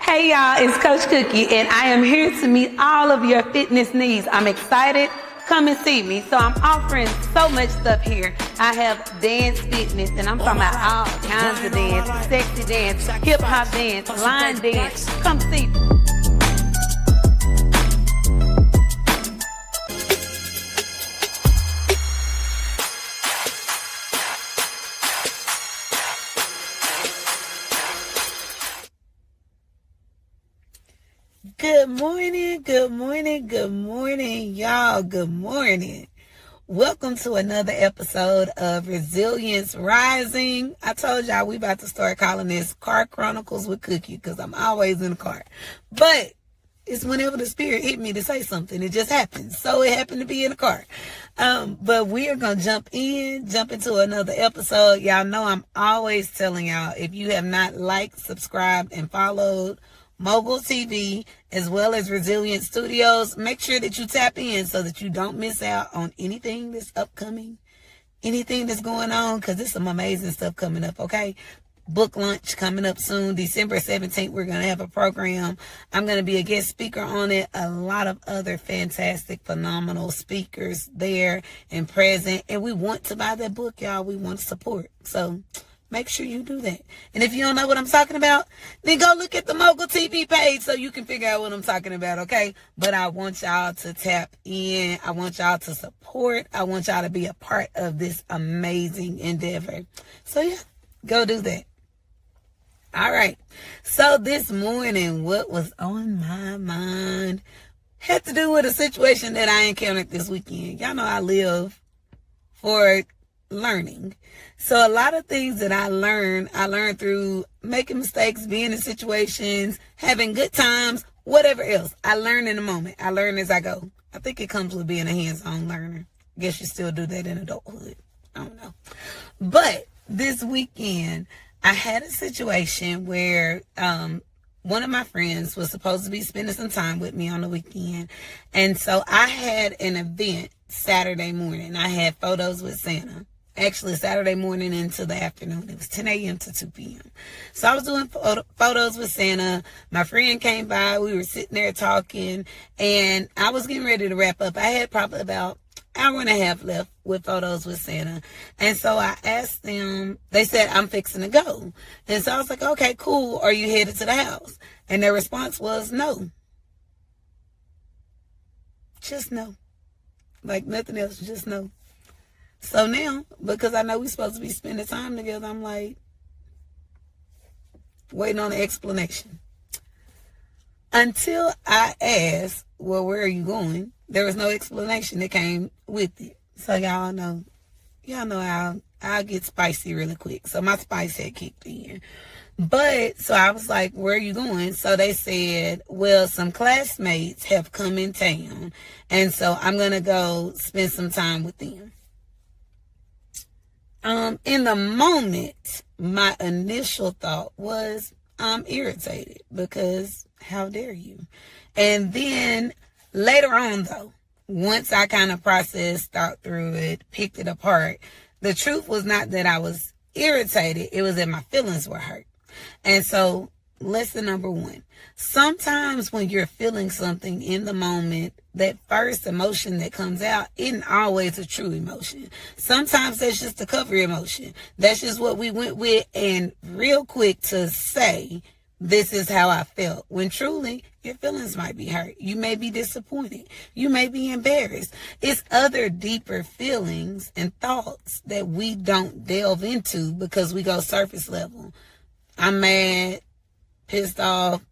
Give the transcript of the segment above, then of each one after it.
Hey y'all, it's Coach Cookie and I am here to meet all of your fitness needs. I'm excited. Come and see me. So I'm offering so much stuff here. I have dance fitness, and I'm talking about all kinds of dance, sexy dance, hip hop dance, line dance. Come see me. Good morning, good morning, good morning, y'all. Good morning. Welcome to another episode of Resilience Rising. I told y'all we about to start calling this Car Chronicles with Cookie because I'm always in the car. But it's whenever the spirit hit me to say something, it just happens. So it happened to be in the car. But we are going to jump into another episode. Y'all know I'm always telling y'all, if you have not liked, subscribed, and followed Mogul TV, as well as Resilient Studios, make sure that you tap in so that you don't miss out on anything that's upcoming, anything that's going on, because there's some amazing stuff coming up, okay? Book launch coming up soon. December 17th, we're going to have a program. I'm going to be a guest speaker on it. A lot of other fantastic, phenomenal speakers there and present. And we want to buy that book, y'all. We want to support. So make sure you do that. And if you don't know what I'm talking about, then go look at the Mogul TV page so you can figure out what I'm talking about, okay? But I want y'all to tap in. I want y'all to support. I want y'all to be a part of this amazing endeavor. So, yeah, go do that. All right. So this morning, what was on my mind had to do with a situation that I encountered this weekend. Y'all know I live for learning. So a lot of things that I learned through making mistakes, being in situations, having good times, whatever else. I learn in the moment. I learn as I go. I think it comes with being a hands-on learner. I guess you still do that in adulthood. I don't know. But this weekend, I had a situation where one of my friends was supposed to be spending some time with me on the weekend. And so I had an event Saturday morning. I had photos with Santa. Actually, Saturday morning into the afternoon. It was 10 a.m. to 2 p.m. So I was doing photos with Santa. My friend came by. We were sitting there talking. And I was getting ready to wrap up. I had probably about an hour and a half left with photos with Santa. And so I asked them. They said, I'm fixing to go. And so I was like, okay, cool. Are you headed to the house? And their response was no. Just no. Like nothing else, just no. So now, because I know we're supposed to be spending time together, I'm like, waiting on an explanation. Until I asked, well, where are you going? There was no explanation that came with it. So y'all know I'll get spicy really quick. So my spice had kicked in. But, so I was like, where are you going? So they said, well, some classmates have come in town. And so I'm going to go spend some time with them. In the moment, my initial thought was, I'm irritated because how dare you? And then later on, though, once I kind of processed, thought through it, picked it apart, the truth was not that I was irritated. It was that my feelings were hurt. And so lesson number one, sometimes when you're feeling something in the moment, that first emotion that comes out isn't always a true emotion. Sometimes that's just a cover emotion. That's just what we went with and real quick to say, this is how I felt. When truly, your feelings might be hurt. You may be disappointed. You may be embarrassed. It's other deeper feelings and thoughts that we don't delve into because we go surface level. I'm mad, pissed off.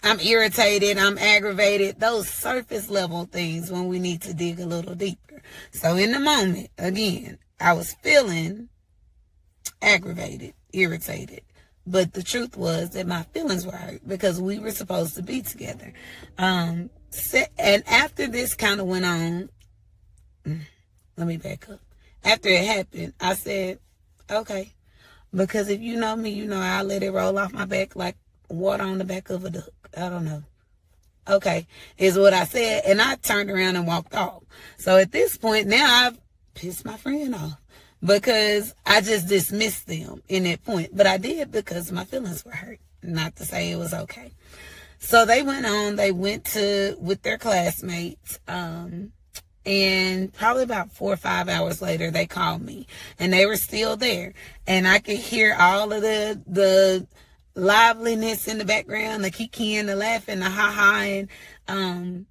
I'm irritated, I'm aggravated, those surface level things when we need to dig a little deeper. So in the moment, again, I was feeling aggravated, irritated. But the truth was that my feelings were hurt because we were supposed to be together. And after this kind of went on, let me back up. After it happened, I said, okay. Because if you know me, you know I'll let it roll off my back like water on the back of a duck. I don't know. Okay, is what I said. And I turned around and walked off. So at this point, now I've pissed my friend off. because I just dismissed them in that point. But I did because my feelings were hurt. Not to say it was okay. So they went with their classmates. And probably about 4 or 5 hours later, they called me, and they were still there. And I could hear all of the liveliness in the background, the kikiing, the laughing, the ha-ha. And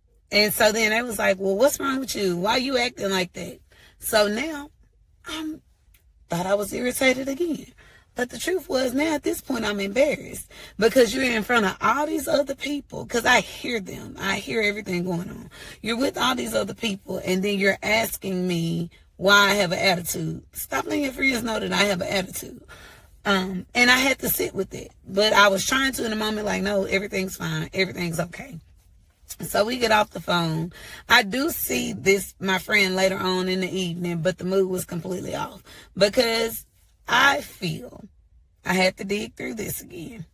so then they was like, well, what's wrong with you? Why you acting like that? So now I thought I was irritated again. But the truth was, now at this point, I'm embarrassed because you're in front of all these other people, because I hear them. I hear everything going on. You're with all these other people, and then you're asking me why I have an attitude. Stop letting your friends know that I have an attitude. And I had to sit with it. But I was trying to in the moment, like, no, everything's fine. Everything's okay. So we get off the phone. I do see my friend later on in the evening, but the mood was completely off because I feel I had to dig through this again.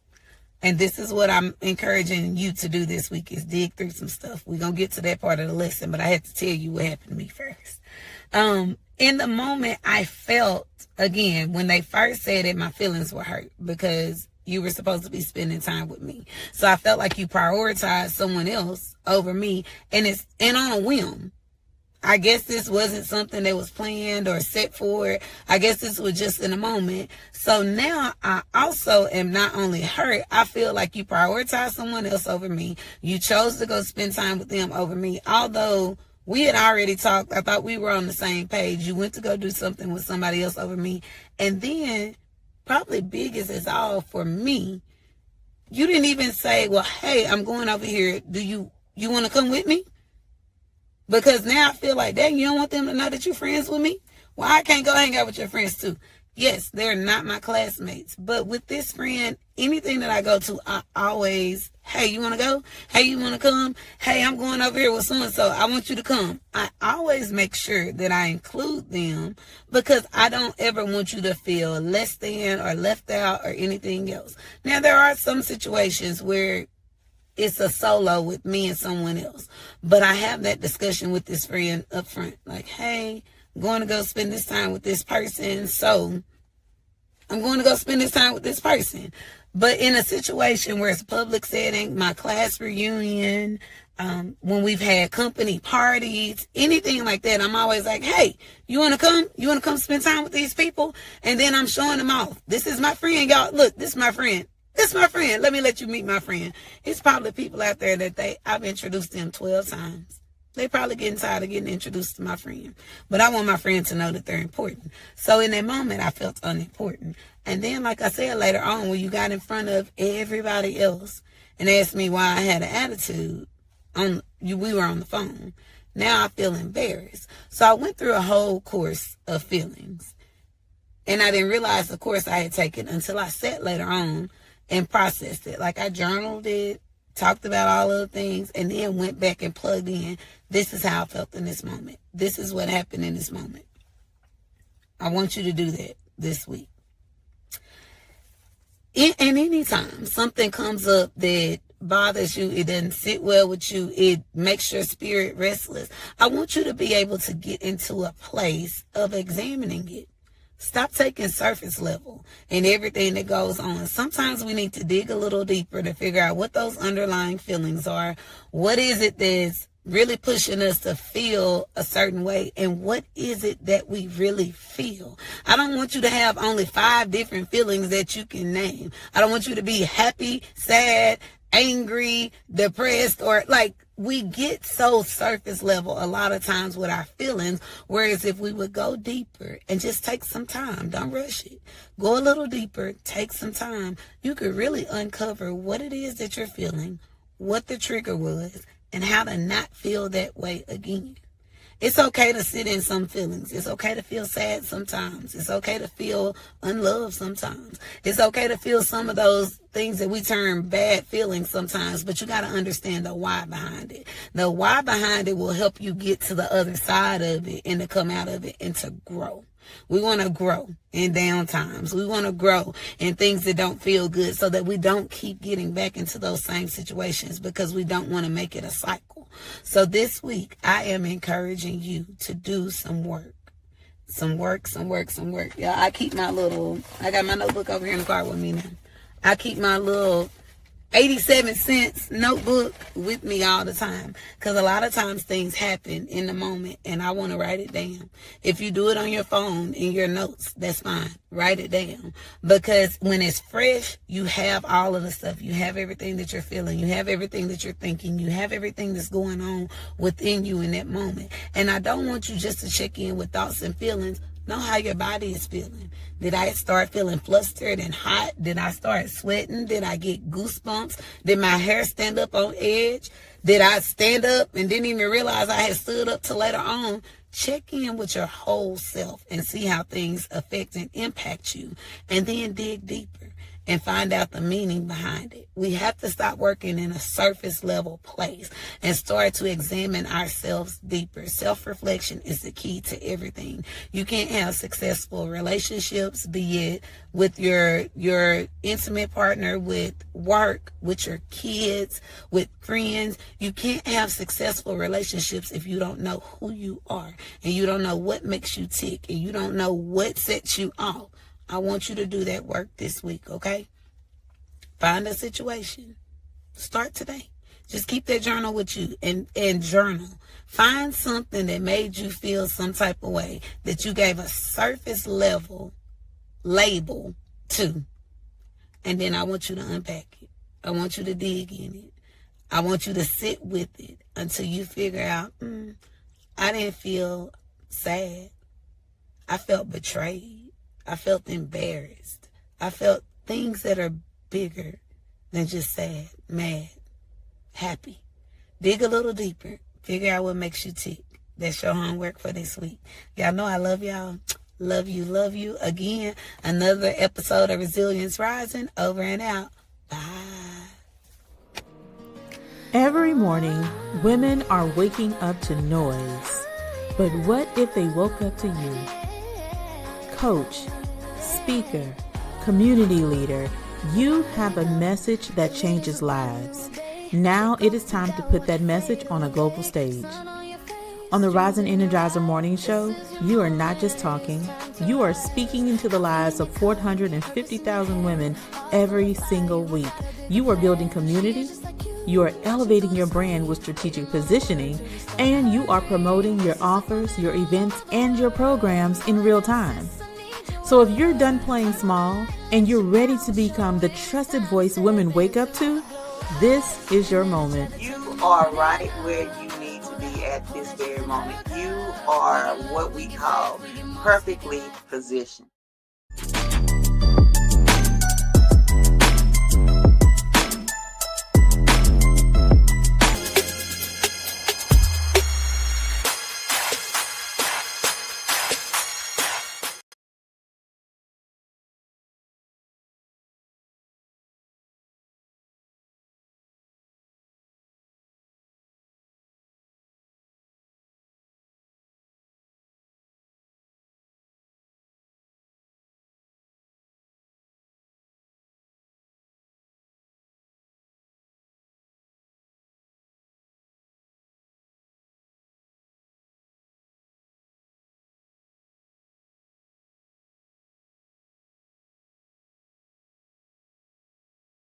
And this is what I'm encouraging you to do this week, is dig through some stuff. We're going to get to that part of the lesson, but I had to tell you what happened to me first. In the moment, I felt, again, when they first said it, my feelings were hurt because you were supposed to be spending time with me. So I felt like you prioritized someone else over me, and on a whim. I guess this wasn't something that was planned or set for it. I guess this was just in a moment. So now I also am not only hurt, I feel like you prioritized someone else over me. You chose to go spend time with them over me. Although we had already talked, I thought we were on the same page. You went to go do something with somebody else over me. And then, probably biggest is all for me, you didn't even say, well, hey, I'm going over here. Do you want to come with me? Because now I feel like, dang, you don't want them to know that you're friends with me? Well, I can't go hang out with your friends too. Yes, they're not my classmates. But with this friend, anything that I go to, I always, hey, you want to go? Hey, you want to come? Hey, I'm going over here with so-and-so. I want you to come. I always make sure that I include them because I don't ever want you to feel less than or left out or anything else. Now, there are some situations where it's a solo with me and someone else. But I have that discussion with this friend up front. Like, hey, I'm going to go spend this time with this person. So I'm going to go spend this time with this person. But in a situation where it's a public setting, my class reunion, when we've had company parties, anything like that, I'm always like, hey, you want to come? You want to come spend time with these people? And then I'm showing them off. This is my friend, y'all. Look, this is my friend. This is my friend. Let me let you meet my friend. It's probably people out there that I've introduced them 12 times. They probably getting tired of getting introduced to my friend. But I want my friend to know that they're important. So in that moment, I felt unimportant. And then, like I said, later on, when you got in front of everybody else and asked me why I had an attitude, we were on the phone. Now I feel embarrassed. So I went through a whole course of feelings. And I didn't realize the course I had taken until I sat later on and processed it. Like I journaled it, talked about all of the things, and then went back and plugged in. This is how I felt in this moment. This is what happened in this moment. I want you to do that this week. And anytime something comes up that bothers you, it doesn't sit well with you, it makes your spirit restless, I want you to be able to get into a place of examining it. Stop taking surface level and everything that goes on. Sometimes we need to dig a little deeper to figure out what those underlying feelings are. What is it that's really pushing us to feel a certain way? And what is it that we really feel? I don't want you to have only 5 different feelings that you can name. I don't want you to be happy, sad, angry, depressed, or like, we get so surface level a lot of times with our feelings, whereas if we would go deeper and just take some time, don't rush it, go a little deeper, take some time, you could really uncover what it is that you're feeling, what the trigger was, and how to not feel that way again. It's okay to sit in some feelings. It's okay to feel sad sometimes. It's okay to feel unloved sometimes. It's okay to feel some of those things that we term bad feelings sometimes, but you got to understand the why behind it. The why behind it will help you get to the other side of it and to come out of it and to grow. We want to grow in down times. We want to grow in things that don't feel good so that we don't keep getting back into those same situations because we don't want to make it a cycle. So this week, I am encouraging you to do some work. some work. Yeah, I got my notebook over here in the car with me now. I keep my little 87 cents notebook with me all the time, because a lot of times things happen in the moment and I want to write it down. If you do it on your phone in your notes, that's fine. Write it down, because when it's fresh, you have all of the stuff. You have everything that you're feeling. You have everything that you're thinking. You have everything that's going on within you in that moment. And I don't want you just to check in with thoughts and feelings. Know how your body is feeling. Did I start feeling flustered and hot? Did I start sweating? Did I get goosebumps? Did my hair stand up on edge? Did I stand up and didn't even realize I had stood up till later on? Check in with your whole self and see how things affect and impact you, and then dig deeper and find out the meaning behind it. We have to stop working in a surface level place and start to examine ourselves deeper. Self-reflection is the key to everything. You can't have successful relationships, be it with your intimate partner, with work, with your kids, with friends. You can't have successful relationships if you don't know who you are, and you don't know what makes you tick, and you don't know what sets you off. I want you to do that work this week, okay? Find a situation. Start today. Just keep that journal with you and journal. Find something that made you feel some type of way, that you gave a surface level label to. And then I want you to unpack it. I want you to dig in it. I want you to sit with it until you figure out, I didn't feel sad. I felt betrayed. I felt embarrassed. I felt things that are bigger than just sad, mad, happy. Dig a little deeper. Figure out what makes you tick. That's your homework for this week. Y'all know I love y'all. Love you. Again, another episode of Resilience Rising. Over and out. Bye. Every morning, women are waking up to noise. But what if they woke up to you? Coach, speaker, community leader, you have a message that changes lives. Now it is time to put that message on a global stage. On the Rise EnergizeHER morning show, you are not just talking, you are speaking into the lives of 450,000 women every single week. You are building community, you are elevating your brand with strategic positioning, and you are promoting your offers, your events, and your programs in real time. So if you're done playing small and you're ready to become the trusted voice women wake up to, this is your moment. You are right where you need to be at this very moment. You are what we call perfectly positioned.